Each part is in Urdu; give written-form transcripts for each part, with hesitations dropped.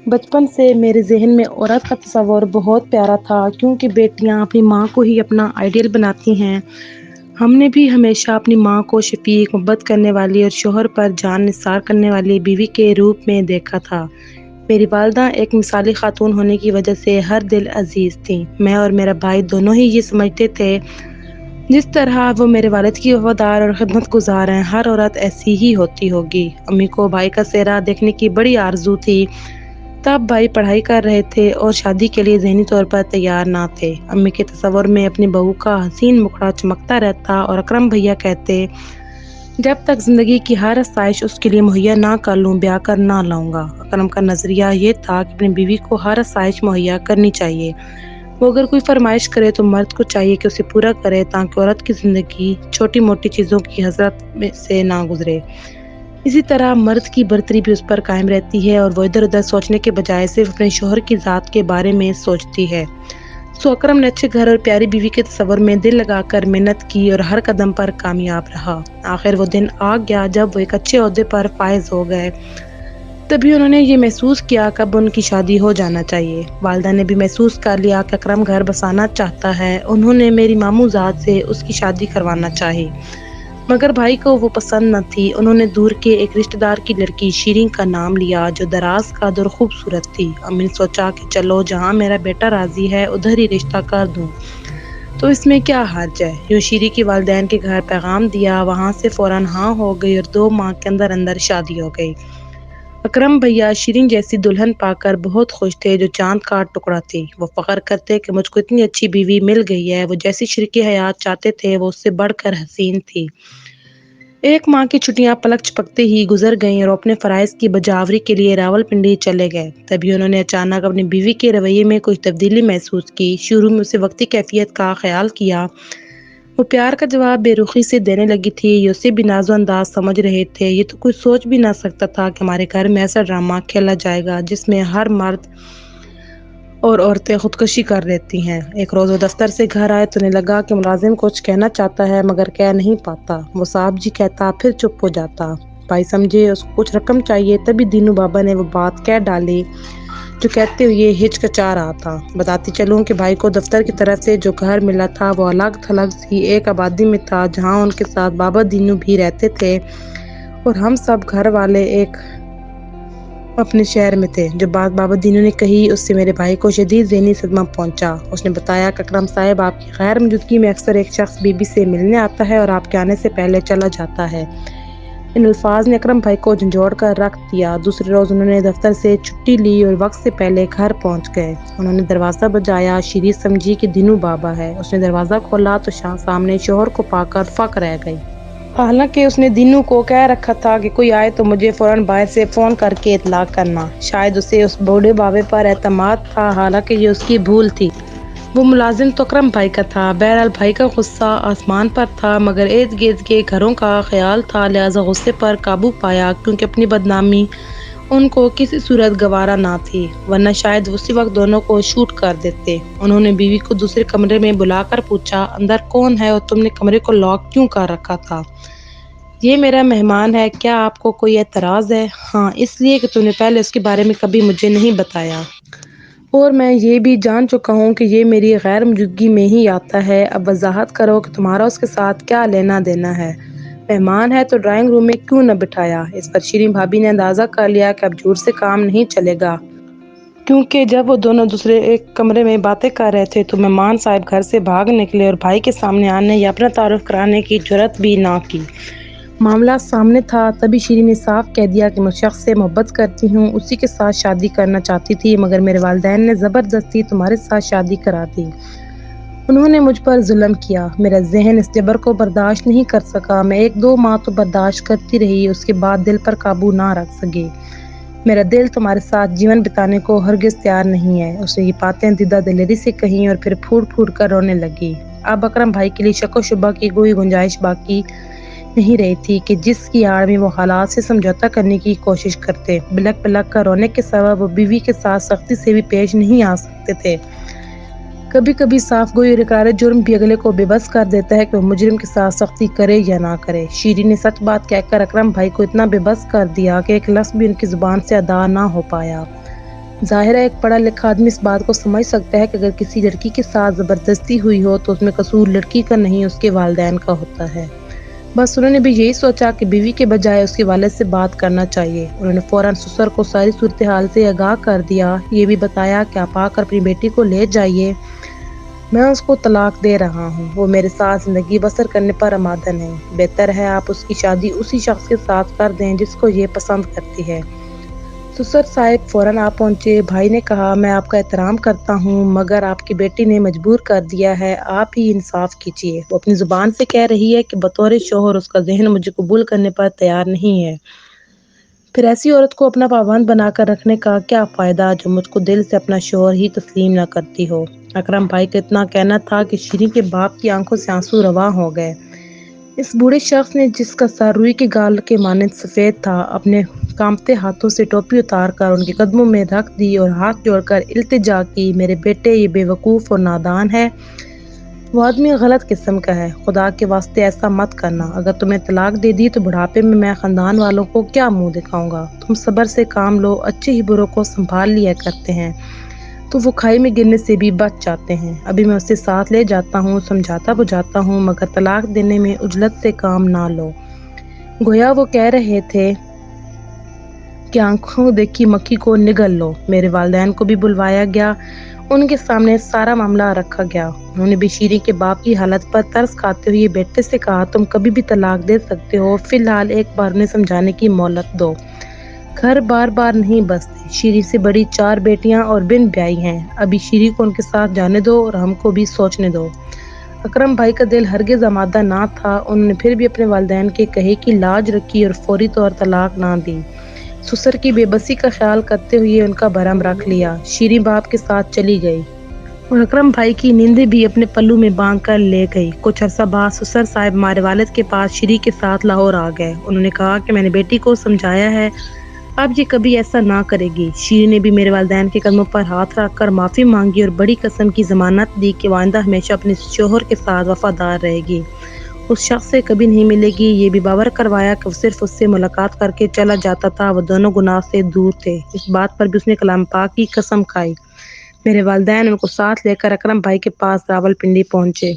بچپن سے میرے ذہن میں عورت کا تصور بہت پیارا تھا کیونکہ بیٹیاں اپنی ماں کو ہی اپنا آئیڈیل بناتی ہیں۔ ہم نے بھی ہمیشہ اپنی ماں کو شفیق، محبت کرنے والی اور شوہر پر جان نثار کرنے والی بیوی کے روپ میں دیکھا تھا۔ میری والدہ ایک مثالی خاتون ہونے کی وجہ سے ہر دل عزیز تھیں۔ میں اور میرا بھائی دونوں ہی یہ سمجھتے تھے جس طرح وہ میرے والد کی وفادار اور خدمت گزار ہیں، ہر عورت ایسی ہی ہوتی ہوگی۔ امی کو بھائی کا چہرہ دیکھنے کی بڑی آرزو تھی۔ تب بھائی پڑھائی کر رہے تھے اور شادی کے لیے ذہنی طور پر تیار نہ تھے۔ امی کے تصور میں اپنی بہو کا حسین مکھڑا چمکتا رہتا اور اکرم بھیا کہتے، جب تک زندگی کی ہر آسائش اس کے لیے مہیا نہ کر لوں، بیاہ کر نہ لاؤں گا۔ اکرم کا نظریہ یہ تھا کہ اپنی بیوی کو ہر آسائش مہیا کرنی چاہیے۔ وہ اگر کوئی فرمائش کرے تو مرد کو چاہیے کہ اسے پورا کرے تاکہ عورت کی زندگی چھوٹی موٹی چیزوں کی حسرت سے نہ گزرے۔ اسی طرح مرد کی برتری بھی اس پر قائم رہتی ہے اور وہ ادھر ادھر سوچنے کے بجائے صرف اپنے شوہر کی ذات کے بارے میں سوچتی ہے۔ سو اکرم نے اچھے گھر اور پیاری بیوی کے تصور میں دل لگا کر محنت کی اور ہر قدم پر کامیاب رہا۔ آخر وہ دن آ گیا جب وہ ایک اچھے عہدے پر فائز ہو گئے۔ تبھی انہوں نے یہ محسوس کیا کہ اب ان کی شادی ہو جانا چاہیے۔ والدہ نے بھی محسوس کر لیا کہ اکرم گھر بسانا چاہتا ہے۔ انہوں نے میری ماموں زاد سے اس کی شادی کروانا چاہی، مگر بھائی کو وہ پسند نہ تھی۔ انہوں نے دور کے ایک رشتہ دار کی لڑکی شیریں کا نام لیا جو دراز قد اور خوبصورت تھی۔ امی نے سوچا کہ چلو جہاں میرا بیٹا راضی ہے ادھر ہی رشتہ کر دوں تو اس میں کیا حرج ہے۔ یوں شیریں کے والدین کے گھر پیغام دیا، وہاں سے فوراً ہاں ہو گئی اور 2 ماہ کے اندر اندر شادی ہو گئی۔ اکرم بھیا شیریں جیسی دلہن پا کر بہت خوش تھے جو چاند کا ٹکڑا تھی۔ وہ فخر کرتے کہ مجھ کو اتنی اچھی بیوی مل گئی ہے۔ وہ جیسی شریک حیات چاہتے تھے وہ اس سے بڑھ کر حسین تھی۔ 1 ماہ کی چھٹیاں پلک جھپکتے ہی گزر گئیں اور وہ اپنے فرائض کی بجاوری کے لیے راولپنڈی چلے گئے۔ تبھی انہوں نے اچانک اپنی بیوی کے رویے میں کچھ تبدیلی محسوس کی۔ شروع میں اسے وقتی کیفیت کا خیال کیا۔ وہ پیار کا جواب بے رخی سے دینے لگی تھی یا اسے بھی ناز و انداز سمجھ رہے تھے۔ یہ تو کوئی سوچ بھی نہ سکتا تھا کہ ہمارے گھر میں ایسا ڈرامہ کھیلا جائے گا جس میں ہر مرد اور عورتیں خودکشی کر لیتی ہیں۔ ایک روز وہ دفتر سے گھر آئے تو انہیں لگا کہ ملازم کچھ کہنا چاہتا ہے مگر کہہ نہیں پاتا۔ وہ صاحب جی کہتا پھر چپ ہو جاتا۔ بھائی سمجھے اس کو کچھ رقم چاہیے، تبھی دینو بابا نے وہ بات کہہ ڈالی جو کہتے ہوئے ہچکچا رہا تھا۔ بتاتی چلوں کہ بھائی کو دفتر کی طرف سے جو گھر ملا تھا وہ الگ تھلگ سی ایک آبادی میں تھا جہاں ان کے ساتھ بابا دینو بھی رہتے تھے اور ہم سب گھر والے ایک اپنے شہر میں تھے۔ جو بات بابا دینو نے کہی اس سے میرے بھائی کو شدید ذہنی صدمہ پہنچا۔ اس نے بتایا کہ اکرم صاحب آپ کی غیر موجودگی میں اکثر ایک شخص بی بی سے ملنے آتا ہے اور آپ کے آنے سے پہلے چلا جاتا ہے۔ ان الفاظ نے اکرم بھائی کو جھنجھوڑ کر رکھ دیا۔ دوسرے روز انہوں نے دفتر سے چھٹی لی اور وقت سے پہلے گھر پہنچ گئے۔ انہوں نے دروازہ بجایا۔ شیریں سمجھی کہ دینو بابا ہے۔ اس نے دروازہ کھولا تو سامنے شوہر کو پا کر فق رہ گئی۔ حالانکہ اس نے دینو کو کہہ رکھا تھا کہ کوئی آئے تو مجھے فوراً باہر سے فون کر کے اطلاع کرنا۔ شاید اسے اس بوڑھے بابے پر اعتماد تھا، حالانکہ یہ اس کی بھول تھی۔ وہ ملازم تو اکرم بھائی کا تھا۔ بہرحال بھائی کا غصہ آسمان پر تھا مگر ارد گرد کے گھروں کا خیال تھا، لہٰذا غصے پر قابو پایا کیونکہ اپنی بدنامی ان کو کسی صورت گوارا نہ تھی، ورنہ شاید اسی وقت دونوں کو شوٹ کر دیتے۔ انہوں نے بیوی کو دوسرے کمرے میں بلا کر پوچھا، اندر کون ہے اور تم نے کمرے کو لاک کیوں کر رکھا تھا؟ یہ میرا مہمان ہے، کیا آپ کو کوئی اعتراض ہے؟ ہاں، اس لیے کہ تم نے پہلے اس کے بارے میں کبھی مجھے نہیں بتایا اور میں یہ بھی جان چکا ہوں کہ یہ میری غیر موجودگی میں ہی آتا ہے۔ اب وضاحت کرو کہ تمہارا اس کے ساتھ کیا لینا دینا ہے؟ مہمان ہے تو ڈرائنگ روم میں کیوں نہ بٹھایا؟ اس پر شیریں بھابی نے اندازہ کر لیا کہ اب جھوٹ سے کام نہیں چلے گا، کیونکہ جب وہ دونوں دوسرے ایک کمرے میں باتیں کر رہے تھے تو مہمان صاحب گھر سے بھاگ نکلے اور بھائی کے سامنے آنے یا اپنا تعارف کرانے کی جرات بھی نہ کی۔ معاملہ سامنے تھا۔ تبھی شیریں نے صاف کہہ دیا کہ میں اس شخص سے محبت کرتی ہوں، اسی کے ساتھ شادی کرنا چاہتی تھی، مگر میرے والدین نے زبردستی تمہارے ساتھ شادی کرا دی۔ انہوں نے مجھ پر ظلم کیا۔ میرا ذہن اس جبر کو برداشت نہیں کر سکا۔ میں 1-2 ماہ تو برداشت کرتی رہی، اس کے بعد دل پر قابو نہ رکھ سکی۔ میرا دل تمہارے ساتھ جیون بتانے کو ہرگز تیار نہیں ہے۔ اس نے یہ باتیں دیدہ دلیری سے کہیں اور پھر پھوٹ پھوٹ کر رونے لگی۔ اب اکرم بھائی کے لیے شک و شبہ کی کوئی گنجائش باقی نہیں رہی تھی کہ جس کی آڑ میں وہ حالات سے سمجھوتہ کرنے کی کوشش کرتے۔ بلک بلک کر رونے کے سوا وہ بیوی کے ساتھ سختی سے بھی پیش نہیں آ سکتے تھے۔ کبھی کبھی صاف گوئی اور اقرار جرم بھی اگلے کو بے بس کر دیتا ہے کہ وہ مجرم کے ساتھ سختی کرے یا نہ کرے۔ شیریں نے سچ بات کہہ کر اکرم بھائی کو اتنا بے بس کر دیا کہ ایک لفظ بھی ان کی زبان سے ادا نہ ہو پایا۔ ظاہر ہے ایک پڑھا لکھا آدمی اس بات کو سمجھ سکتا ہے کہ اگر کسی لڑکی کے ساتھ زبردستی ہوئی ہو تو اس میں قصور لڑکی کا نہیں اس کے والدین کا ہوتا ہے۔ بس انہوں نے بھی یہی سوچا کہ بیوی کے بجائے اس کے والد سے بات کرنا چاہیے۔ انہوں نے فوراً سسر کو ساری صورتحال سے آگاہ کر دیا، یہ بھی بتایا کہ آپ آ کر اپنی بیٹی کو لے جائیے، میں اس کو طلاق دے رہا ہوں، وہ میرے ساتھ زندگی بسر کرنے پر آمادہ نہیں، بہتر ہے آپ اس کی شادی اسی شخص کے ساتھ کر دیں جس کو یہ پسند کرتی ہے۔ سسر صاحب فوراً آ پہنچے۔ بھائی نے کہا میں آپ کا احترام کرتا ہوں مگر آپ کی بیٹی نے مجبور کر دیا ہے، آپ ہی انصاف کیجیے، وہ اپنی زبان سے کہہ رہی ہے کہ بطور شوہر اس کا ذہن مجھے قبول کرنے پر تیار نہیں ہے، پھر ایسی عورت کو اپنا پابند بنا کر رکھنے کا کیا فائدہ جو مجھ کو دل سے اپنا شوہر ہی تسلیم نہ کرتی ہو۔ اکرم بھائی کا اتنا کہنا تھا کہ شیریں کے باپ کی آنکھوں سے آنسو رواں ہو گئے۔ اس بوڑھے شخص نے جس کا سر روئی کے گال کے مانند سفید تھا اپنے کانپتے ہاتھوں سے ٹوپی اتار کر ان کے قدموں میں رکھ دی اور ہاتھ جوڑ کر التجا کی، میرے بیٹے یہ بے وقوف اور نادان ہے، وہ آدمی غلط قسم کا ہے، خدا کے واسطے ایسا مت کرنا، اگر تمہیں طلاق دے دی تو بڑھاپے میں خاندان والوں کو کیا منہ دکھاؤں گا، تم صبر سے کام لو، اچھے ہی بروں کو سنبھال لیا کرتے ہیں تو وہ کھائی میں گرنے سے بھی بچ جاتے ہیں، ابھی میں اسے ساتھ لے جاتا ہوں، سمجھاتا بجھاتا ہوں مگر طلاق دینے میں عجلت سے کام نہ لو۔ گویا وہ کہہ رہے تھے کہ آنکھوں دیکھی مکھی کو نگل لو۔ میرے والدین کو بھی بلوایا گیا، ان کے سامنے سارا معاملہ رکھا گیا۔ انہوں نے بھی شیریں کے باپ کی حالت پر ترس کھاتے ہوئے بیٹے سے کہا تم کبھی بھی طلاق دے سکتے ہو، فی الحال ایک بار انہیں سمجھانے کی مہلت دو، گھر بار بار نہیں بستے، شیریں سے بڑی 4 بیٹیاں اور بن بیائی ہیں، ابھی شیریں کو ان کے ساتھ جانے دو اور ہم کو بھی سوچنے دو۔ اکرم بھائی کا دل ہرگز آمادہ نہ تھا، انہوں نے پھر بھی اپنے والدین کے کہے کی لاج رکھی اور فوری طور طلاق نہ دی۔ سسر کی بے بسی کا خیال کرتے ہوئے ان کا بھرم رکھ لیا، شیریں باپ کے ساتھ چلی گئی اور اکرم بھائی کی نیندیں بھی اپنے پلو میں باندھ کر لے گئی۔ کچھ عرصہ بعد سسر صاحب ہمارے والد کے پاس شیریں کے ساتھ لاہور آ گئے۔ انہوں نے کہا کہ میں نے بیٹی کو سمجھایا ہے، اب یہ کبھی ایسا نہ کرے گی۔ شیریں نے بھی میرے والدین کے قدموں پر ہاتھ رکھ کر معافی مانگی اور بڑی قسم کی ضمانت دی کہ وہ آئندہ ہمیشہ اپنے شوہر کے ساتھ وفادار رہے گی، اس شخص سے کبھی نہیں ملے گی۔ یہ بھی باور کروایا کہ وہ صرف اس سے ملاقات کر کے چلا جاتا تھا، وہ دونوں گناہ سے دور تھے، اس بات پر بھی اس نے کلام پاک کی قسم کھائی۔ میرے والدین ان کو ساتھ لے کر اکرم بھائی کے پاس راولپنڈی پہنچے۔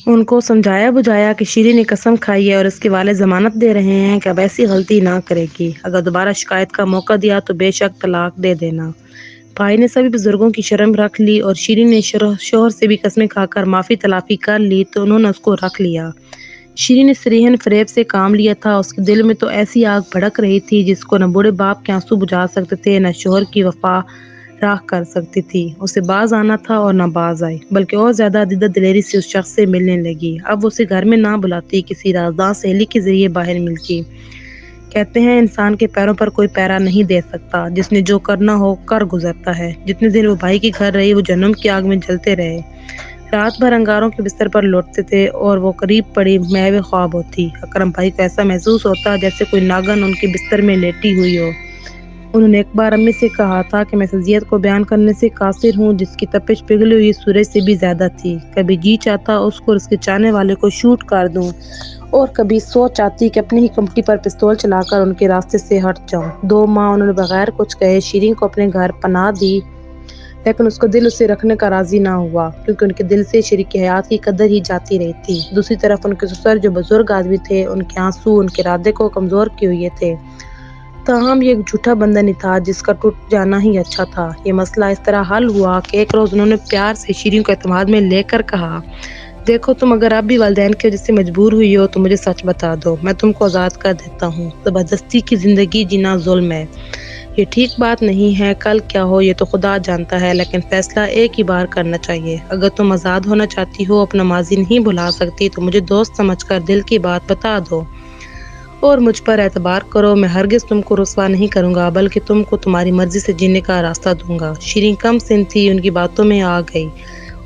ان کو سمجھایا بجھایا کہ شیریں نے قسم کھائی ہے اور اس کے والد ضمانت دے رہے ہیں کہ اب ایسی غلطی نہ کرے گی، اگر دوبارہ شکایت کا موقع دیا تو بے شک طلاق دے دینا۔ بھائی نے سبھی بزرگوں کی شرم رکھ لی اور شیریں نے شوہر سے بھی قسمیں کھا کر معافی تلافی کر لی تو انہوں نے اس کو رکھ لیا۔ شیریں نے صریحاً فریب سے کام لیا تھا، اس کے دل میں تو ایسی آگ بھڑک رہی تھی جس کو نہ بوڑھے باپ کے آنسو بجھا سکتے تھے، نہ شوہر کی وفا راکھ کر سکتی تھی، اسے باز آنا تھا اور نہ باز آئی، بلکہ اور زیادہ عدت دلیری سے اس شخص سے ملنے لگی۔ اب وہ اسے گھر میں نہ بلاتی، کسی رازداں سہیلی کے ذریعے باہر ملتی۔ کہتے ہیں انسان کے پیروں پر کوئی پیرا نہیں دے سکتا، جس نے جو کرنا ہو کر گزرتا ہے۔ جتنے دن وہ بھائی کے گھر رہی وہ جہنم کی آگ میں جلتے رہے، رات بھر انگاروں کے بستر پر لوٹتے تھے اور وہ قریب پڑی محو خواب ہوتی۔ اکرم بھائی کو ایسا محسوس ہوتا جیسے کوئی ناگن ان کے بستر میں لیٹی ہوئی ہو۔ انہوں نے ایک بار امی سے کہا تھا کہ میں اس اذیت کو بیان کرنے سے قاصر ہوں جس کی تپش پگھلی ہوئی سورج سے بھی زیادہ تھی، کبھی جی چاہتا اس کو اور اس کے چاہنے والے کو شوٹ کر دوں اور کبھی سوچ آتی کہ اپنی ہی کمٹی پر پستول چلا کر ان کے راستے سے ہٹ جاؤں۔ 2 ماہ انہوں نے بغیر کچھ کہے شیریں کو اپنے گھر پناہ دی، لیکن اس کا دل اسے رکھنے کا راضی نہ ہوا کیونکہ ان کے دل سے شریک حیات کی قدر ہی جاتی رہی تھی۔ دوسری طرف ان کے سسر جو بزرگ آدمی تھے، ان کے آنسو ان کے ارادے کو کمزور کیے ہوئے تھے، تاہم یہ ایک جھوٹا بندھن ہی تھا جس کا ٹوٹ جانا ہی اچھا تھا۔ یہ مسئلہ اس طرح حل ہوا کہ ایک روز انہوں نے پیار سے شیریں کو اعتماد میں لے کر کہا دیکھو تم اگر اب بھی والدین کی وجہ سے مجبور ہوئی ہو تو مجھے سچ بتا دو، میں تم کو آزاد کر دیتا ہوں، زبردستی کی زندگی جینا ظلم ہے، یہ ٹھیک بات نہیں ہے، کل کیا ہو یہ تو خدا جانتا ہے، لیکن فیصلہ ایک ہی بار کرنا چاہیے، اگر تم آزاد ہونا چاہتی ہو، اپنا ماضی نہیں بھلا سکتی تو مجھے دوست سمجھ کر دل کی بات بتا دو اور مجھ پر اعتبار کرو، میں ہرگز تم کو رسوا نہیں کروں گا بلکہ تم کو تمہاری مرضی سے جینے کا راستہ دوں گا۔ شیریں کم سن تھی، ان کی باتوں میں آ گئی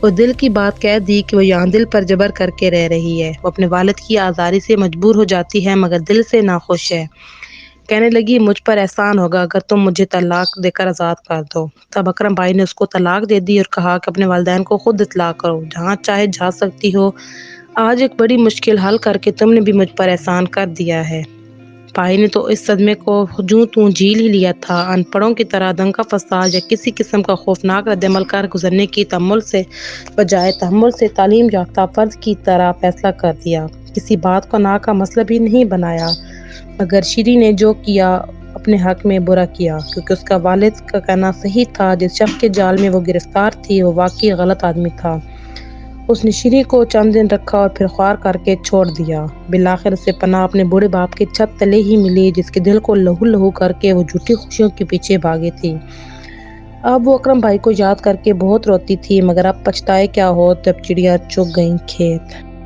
اور دل کی بات کہہ دی کہ وہ یہاں دل پر جبر کر کے رہ رہی ہے، وہ اپنے والد کی آزاری سے مجبور ہو جاتی ہے مگر دل سے ناخوش ہے۔ کہنے لگی مجھ پر احسان ہوگا اگر تم مجھے طلاق دے کر آزاد کر دو۔ تب اکرم بھائی نے اس کو طلاق دے دی اور کہا کہ اپنے والدین کو خود اطلاع کرو، جہاں چاہے جا سکتی ہو، آج ایک بڑی مشکل حل کر کے تم نے بھی مجھ پر احسان کر دیا ہے۔ بھائی نے تو اس صدمے کو جوں توں جھیل ہی لیا تھا۔ ان پڑھوں کی طرح دنگا فساد یا کسی قسم کا خوفناک رد عمل کر گزرنے کی تحمل سے بجائے تحمل سے تعلیم یافتہ فرد کی طرح فیصلہ کر دیا۔ کسی بات کو نا کا مسئلہ بھی نہیں بنایا، مگر شیری نے جو کیا اپنے حق میں برا کیا، کیونکہ اس کا والد کا کہنا صحیح تھا، جس شخص کے جال میں وہ گرفتار تھی وہ واقعی غلط آدمی تھا۔ اس نے شیری کو چند دن رکھا اور پھر خوار کر کے چھوڑ دیا۔ بالآخر اسے پناہ اپنے بوڑھے باپ کی چھت تلے ہی ملی، جس کے دل کو لہو لہو کر کے وہ جھوٹی خوشیوں کے پیچھے بھاگی تھی۔ اب وہ اکرم بھائی کو یاد کر کے بہت روتی تھی، مگر اب پچھتائے کیا ہو جب چڑیا چگ گئیں کھیت۔